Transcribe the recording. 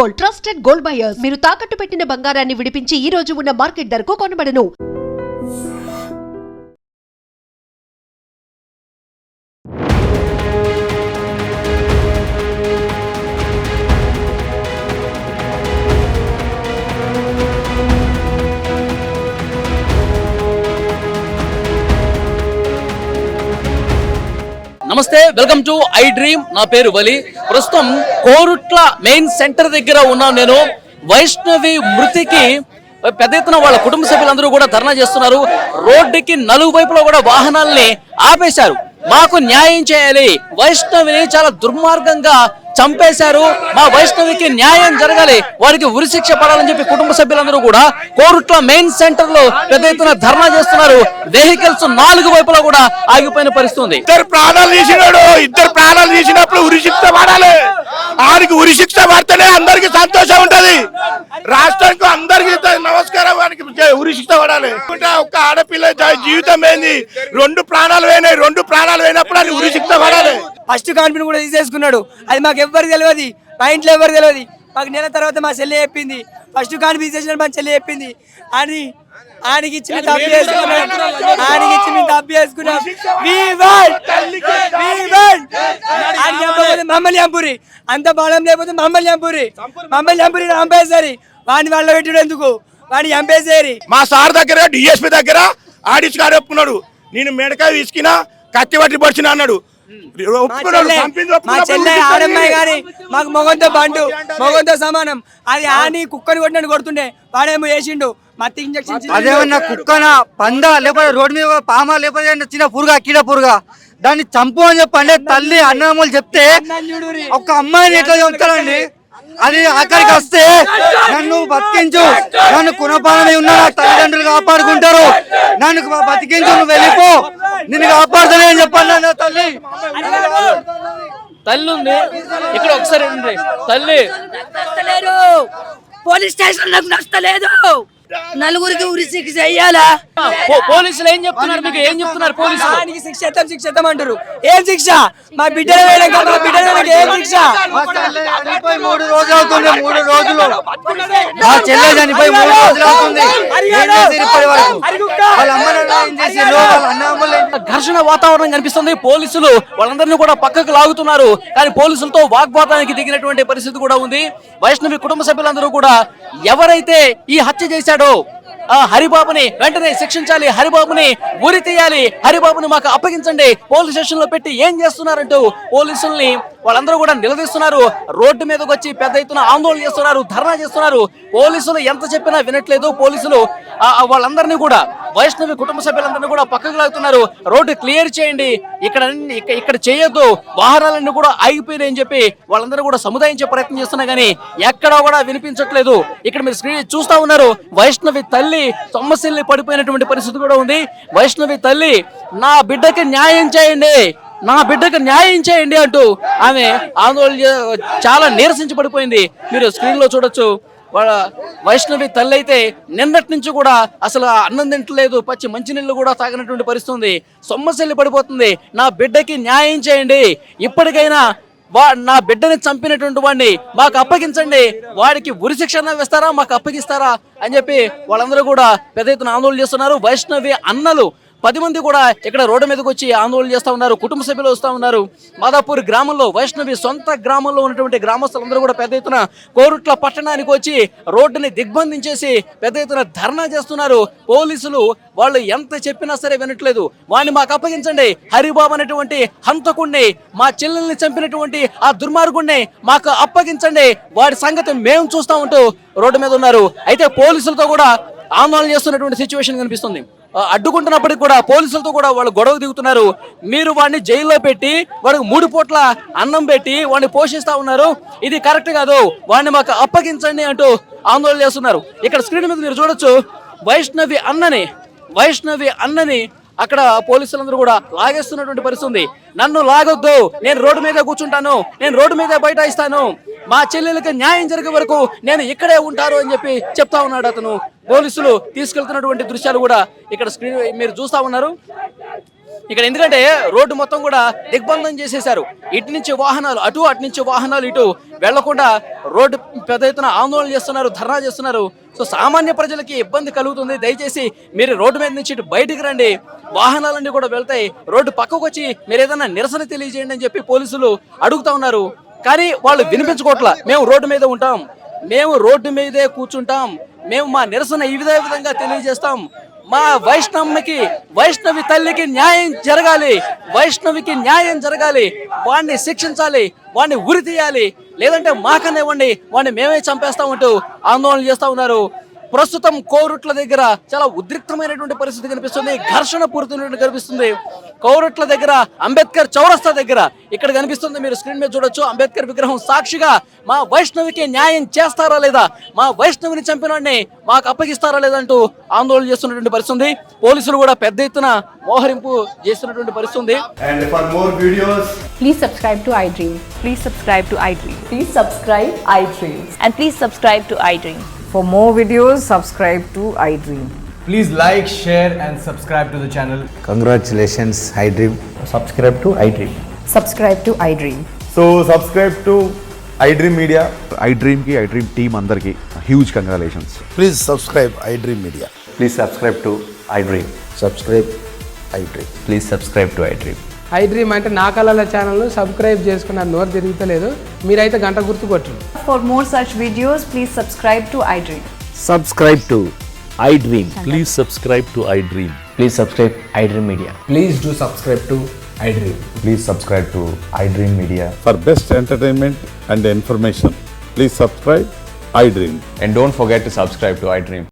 Gold, trusted gold buyers. మీరు తాకట్టు పెట్టిన బంగారాన్ని విడిపించి ఈ రోజు ఉన్న మార్కెట్ ధరకు కొనబడను. నమస్తే, వెల్కమ్ టు ఐ డ్రీమ్. నా పేరు వలి. ప్రస్తుతం కోరుట్ల మెయిన్ సెంటర్ దగ్గర ఉన్నాను నేను. వైష్ణవి మృతికి పెద్ద ఎత్తున వాళ్ళ కుటుంబ సభ్యులందరూ కూడా ధర్నా చేస్తున్నారు. రోడ్డుకి నలుగు వైపులో కూడా వాహనాల్ని ఆపేశారు. మాకు న్యాయం చేయాలి, వైష్ణవిని చాలా దుర్మార్గంగా చంపేశారు, మా వైష్ణవికి న్యాయం జరగాలి, వారికి ఉరిశిక్ష పడాలని చెప్పి కుటుంబ సభ్యులందరూ కూడా కోరుట్ల మెయిన్ సెంటర్ లో పెద్ద ఎత్తున ధర్నా చేస్తున్నారు. వెహికల్స్ నాలుగు వైపులా కూడా ఆగిపోయిన పరిస్థితి. ఇద్దరు ప్రాణాలు తీసినప్పుడు ఉరిశిక్ష పడాలి. ఆడికి ఉరిశిక్ష పడితేనే అందరికి సంతోషం ఉంటది. రాష్ట్రానికి అందరికి నమస్కారం, వానికి ఉరిశిక్ష పడాలి. ఒక్క ఆడపిల్ల జీవితం ఏంది? రెండు ప్రాణాలు పోయినప్పుడు అది ఉరిశిక్ష పడాలి. ఫస్ట్ కాన్ఫిడెన్స్ కూడా తీసేసుకున్నాడు. అది మాకు ఎవరికి తెలియదు, మా ఇంట్లో ఎవరికి తెలియదు. మాకు నెల తర్వాత మా చెల్లి చెప్పింది, ఫస్ట్ కాన్ఫిడెన్స్ చేసిన మా చెల్లి చెప్పింది అని. ఆయనకి ఇచ్చి తప్పు చేసుకున్నాం. మమ్మల్ని చంపురి, అంత బలం లేకపోతే మమ్మల్ని చంపురి చంపేసరి. వాడిని వాళ్ళ పెట్టాడు ఎందుకు? వాడిని చంపేసేరి. మా సార్ దగ్గర డిఎస్పీ దగ్గర ఆడిచి గారు ఒప్పుకున్నాడు. నేను మెడకాయ తీసుకున్నా, కత్తి పట్టి పడిచిన అన్నాడు. మా చెల్లె ఆడమ్మాయి గాని మాకు మొగంతో బండు, మొగంతో సమానం. అది ఆని కుక్కని కొట్టినట్టు కొడుతుండే, వాడేమో వేసిండు మత్తి ఇంజక్షన్. అదేమన్నా కుక్కన పంద లేకపోతే రోడ్డు మీద పామా లేకపోతే చిన్న పురుగా కీడ పురుగా దాన్ని చంపు అని చెప్పండి. తల్లి అన్నదమ్ములు చెప్తే ఒక అమ్మాయిని ఎట్లా చంపుతారండి? అది ఆఖరికి వస్తే నన్ను బతికించు, నన్ను కునపాలని ఉన్నా తల్లిదండ్రులు కాపాడుకుంటారు, నన్ను బతికించు, నువ్వు వెళ్ళిపో, నిన్ను కాపాడుతానే అని చెప్పండి. తల్లి ఉంది ఇక్కడ, ఒకసారి తల్లి పోలీస్ స్టేషన్ నాకు నచ్చలేదు. నలుగురికి ఉరిశిక్ష చెయ్యాలా? పోలీసులు ఏం చెప్తున్నారు? మీకు ఏం చెప్తున్నారు పోలీసులు? శిక్ష అంటారు. ఏం శిక్ష? మా బిడ్డ ఏం శిక్ష? 3 రోజులు అవుతుంది, 3 రోజులు మా చెల్లె చనిపోయి 3 రోజులు అవుతుంది. ఘర్షణ వాతావరణం కనిపిస్తుంది. పోలీసులు వాళ్ళందరినీ కూడా పక్కకు లాగుతున్నారు, కానీ పోలీసులతో వాగ్వాదానికి దిగినటువంటి పరిస్థితి కూడా ఉంది. వైష్ణవి కుటుంబ సభ్యులందరూ కూడా ఎవరైతే ఈ హత్య చేశాడో ఆ హరిబాబుని వెంటనే శిక్షించాలి, హరిబాబుని ఉరి తీయాలి, హరిబాబుని మాకు అప్పగించండి, పోలీస్ స్టేషన్ లో పెట్టి ఏం చేస్తున్నారంటూ పోలీసుల్ని వాళ్ళందరూ కూడా నిలదీస్తున్నారు. రోడ్డు మీదకి వచ్చి పెద్ద ఎత్తున ఆందోళన చేస్తున్నారు, ధర్నా చేస్తున్నారు. పోలీసులు ఎంత చెప్పినా వినట్లేదు. పోలీసులు వాళ్ళందరినీ కూడా, వైష్ణవి కుటుంబ సభ్యులందరినీ కూడా పక్కకు లాగుతున్నారు. రోడ్డు క్లియర్ చేయండి, ఇక్కడ చేయొద్దు, వాహనాలన్నీ కూడా ఆగిపోయినాయని చెప్పి వాళ్ళందరూ కూడా సముదాయించే ప్రయత్నం చేస్తున్నా గానీ ఎక్కడా కూడా వినిపించట్లేదు. ఇక్కడ మీరు స్క్రీన్ చూస్తా ఉన్నారు. వైష్ణవి తల్లి సొమ్మసిల్లి పడిపోయినటువంటి పరిస్థితి కూడా ఉంది. వైష్ణవి తల్లి, నా బిడ్డకి న్యాయం చేయండి, నా బిడ్డకు న్యాయం చేయండి అంటూ ఆమె ఆందోళన చాలా నీరసించి పడిపోయింది. మీరు స్క్రీన్ లో చూడొచ్చు. వాళ్ళ వైష్ణవి తల్లి అయితే నిన్నటి నుంచి కూడా అసలు అన్నం తింటలేదు, పచ్చి మంచినీళ్ళు కూడా తాగినటువంటి పరిస్థితి ఉంది. సొమ్మసిల్లి పడిపోతుంది. నా బిడ్డకి న్యాయం చేయండి, ఇప్పటికైనా నా బిడ్డని చంపినటువంటి వాడిని మాకు అప్పగించండి, వాడికి ఉరిశిక్ష వేస్తారా, మాకు అప్పగిస్తారా అని చెప్పి వాళ్ళందరూ కూడా పెద్ద ఎత్తున ఆందోళన చేస్తున్నారు. వైష్ణవి అన్నలు 10 మంది కూడా ఇక్కడ రోడ్డు మీదకి వచ్చి ఆందోళన చేస్తూ ఉన్నారు. కుటుంబ సభ్యులు వస్తూ ఉన్నారు. మాదాపూర్ గ్రామంలో, వైష్ణవి సొంత గ్రామంలో ఉన్నటువంటి గ్రామస్తులందరూ కూడా పెద్ద ఎత్తున కోరుట్ల పట్టణానికి వచ్చి రోడ్డుని దిగ్బంధించేసి పెద్ద ఎత్తున ధర్నా చేస్తున్నారు. పోలీసులు వాళ్ళు ఎంత చెప్పినా సరే వినట్లేదు. వాడిని మాకు అప్పగించండి, హరిబాబు అనేటువంటి హంతకుణ్ణి, మా చెల్లెల్ని చంపినటువంటి ఆ దుర్మార్గుణ్ణి మాకు అప్పగించండి, వాడి సంగతి మేము చూస్తా ఉంటూ రోడ్డు మీద ఉన్నారు. అయితే పోలీసులతో కూడా ఆందోళన చేస్తున్నటువంటి సిచ్యువేషన్ కనిపిస్తుంది. అడ్డుకుంటున్నప్పటికీ కూడా పోలీసులతో కూడా వాళ్ళు గొడవ దిగుతున్నారు. మీరు వాడిని జైల్లో పెట్టి వాడికి 3 పూట్ల అన్నం పెట్టి వాడిని పోషిస్తా ఉన్నారు, ఇది కరెక్ట్ కాదు, వాడిని మాకు అప్పగించండి అంటూ ఆందోళన చేస్తున్నారు. ఇక్కడ స్క్రీన్ మీద మీరు చూడొచ్చు. వైష్ణవి అన్నని అక్కడ పోలీసులందరూ కూడా లాగేస్తున్నటువంటి పరిస్థితి. నన్ను లాగొద్దు, నేను రోడ్డు మీద కూర్చుంటాను, నేను రోడ్డు మీద బైఠాయిస్తాను, మా చెల్లెలకి న్యాయం జరిగే వరకు నేను ఇక్కడే ఉంటారు అని చెప్పి చెప్తా ఉన్నాడు అతను. పోలీసులు తీసుకెళ్తున్నటువంటి దృశ్యాలు కూడా ఇక్కడ స్క్రీన్ మీరు చూస్తా ఉన్నారు. ఇక్కడ ఎందుకంటే రోడ్డు మొత్తం కూడా దిగ్బంధం చేసేశారు. ఇటు నుంచి వాహనాలు అటు, అటు నుంచి వాహనాలు ఇటు వెళ్లకుండా రోడ్డు పెద్ద ఎత్తున ఆందోళన చేస్తున్నారు, ధర్నా చేస్తున్నారు. సో సామాన్య ప్రజలకి ఇబ్బంది కలుగుతుంది. దయచేసి మీరు రోడ్డు మీద నుంచి ఇటు బయటికి రండి, వాహనాలన్నీ కూడా వెళ్తాయి, రోడ్డు పక్కకు వచ్చి మీరు ఏదైనా నిరసన తెలియజేయండి అని చెప్పి పోలీసులు అడుగుతా ఉన్నారు. కానీ వాళ్ళు వినిపించుకోవట్లా. మేము రోడ్డు మీద ఉంటాం, మేము రోడ్డు మీదే కూర్చుంటాం, మేము మా నిరసన ఈ విధంగా తెలియజేస్తాం, మా వైష్ణవి తల్లికి న్యాయం జరగాలి, వైష్ణవికి న్యాయం జరగాలి, వాడిని శిక్షించాలి, వాడిని ఉరి తీయాలి, లేదంటే మాకనే ఇవ్వండి, వాడిని మేమే చంపేస్తామంటూ ఆందోళన చేస్తా ఉన్నారు. ప్రస్తుతం కోరుట్ల దగ్గర చాలా ఉద్రిక్తమైనటువంటి పరిస్థితి కనిపిస్తుంది, ఘర్షణ పూరితమైనటువంటి కనిపిస్తుంది. కోరుట్ల దగ్గర అంబేద్కర్ చౌరస్తా దగ్గర ఇక్కడ కనిపిస్తుంది, మీరు స్క్రీన్ మీద చూడొచ్చు. అంబేద్కర్ విగ్రహం సాక్షిగా మా వైష్ణవికి న్యాయం చేస్తారా లేదా, మా వైష్ణవిని చంపిన వాడిని మాకు అప్పగిస్తారా లేదంటూ ఆందోళన చేస్తున్నటువంటి పరిస్థితి. పోలీసులు కూడా పెద్ద ఎత్తున మోహరింపు చేస్తున్నటువంటి పరిస్థితి. And for more videos, Please subscribe to iDream. Please subscribe to iDream. Please subscribe iDream. And please subscribe to iDream. For more videos, subscribe to iDream. please like, share and subscribe to the channel. Congratulations, iDream. Subscribe to iDream. Subscribe to iDream. So subscribe to iDream Media. iDream team andarki huge congratulations. Please subscribe iDream Media. Please subscribe to iDream. Subscribe iDream. Please subscribe to iDream. iDream అంటే నా కళల channel subscribe చేసుకున్న నోరు తిరుగుతలేదు, మీరైతే గంట గుర్తు కొట్టండి. For more such videos, please subscribe to iDream. Subscribe to iDream. Please subscribe to iDream. Please subscribe iDream Media. Please do subscribe to iDream. Please subscribe to iDream Media. For best entertainment and information, please subscribe iDream. And don't forget to subscribe to iDream.